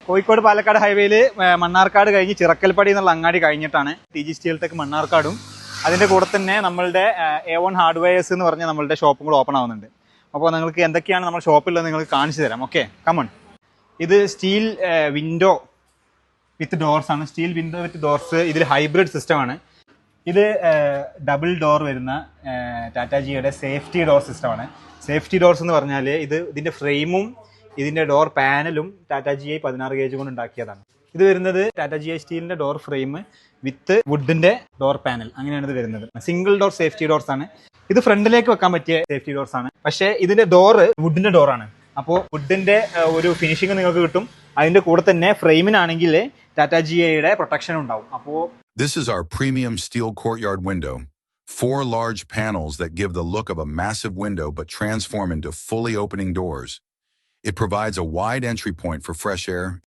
കോഴിക്കോട് പാലക്കാട് ഹൈവേയിൽ മണ്ണാർക്കാട് കഴിഞ്ഞ് ചിറക്കൽപ്പടി എന്നുള്ള അങ്ങാടി കഴിഞ്ഞിട്ടാണ് TG സ്റ്റീൽ ടെക് മണ്ണാർക്കാടും അതിൻ്റെ കൂടെ തന്നെ നമ്മളുടെ A1 ഹാർഡ്വെയർസ് എന്ന് പറഞ്ഞ നമ്മളുടെ ഷോപ്പും കൂടെ ഓപ്പൺ ആവുന്നുണ്ട്. അപ്പോൾ നിങ്ങൾക്ക് എന്തൊക്കെയാണ് നമ്മുടെ ഷോപ്പിലുള്ളത് നിങ്ങൾക്ക് കാണിച്ചു തരാം. Okay, come on. ഇത് സ്റ്റീൽ വിൻഡോ വിത്ത് ഡോർസ് ആണ്. സ്റ്റീൽ വിൻഡോ വിത്ത് ഡോർസ്. ഇതിൽ ഹൈബ്രിഡ് സിസ്റ്റമാണ്. ഇത് ഡബിൾ ഡോർ വരുന്ന ടാറ്റാജിയുടെ സേഫ്റ്റി ഡോർ സിസ്റ്റമാണ്. സേഫ്റ്റി ഡോർസ് എന്ന് പറഞ്ഞാൽ ഇതിൻ്റെ ഫ്രെയിമും ഇതിൻ്റെ ഡോർ പാനലും ടാറ്റാജി 16 ഗേജ് കൊണ്ട് ഉണ്ടാക്കിയതാണ്. ഇത് വരുന്നത് ടാറ്റാജി സ്റ്റീലിൻ്റെ ഡോർ ഫ്രെയിം വിത്ത് വുഡിൻ്റെ ഡോർ പാനൽ, അങ്ങനെയാണ് ഇത് വരുന്നത്. സിംഗിൾ ഡോർ സേഫ്റ്റി ഡോർസ് ആണ്. ഇത് ഫ്രണ്ടിലേക്ക് വെക്കാൻ പറ്റിയ സേഫ്റ്റി ഡോർസ് ആണ്. പക്ഷേ ഇതിൻ്റെ ഡോറ് വുഡിൻ്റെ ഡോറാണ്. അപ്പോൾ വുഡിൻ്റെ ഒരു ഫിനിഷിങ് നിങ്ങൾക്ക് കിട്ടും. അതിൻ്റെ കൂടെ തന്നെ ഫ്രെയിമിനാണെങ്കിൽ ടാറ്റാജിയുടെ പ്രൊട്ടക്ഷൻ ഉണ്ടാവും. അപ്പോൾ This is our premium steel courtyard window. 4 large panels that give the look of a massive window but transform into fully opening doors. It provides a wide entry point for fresh air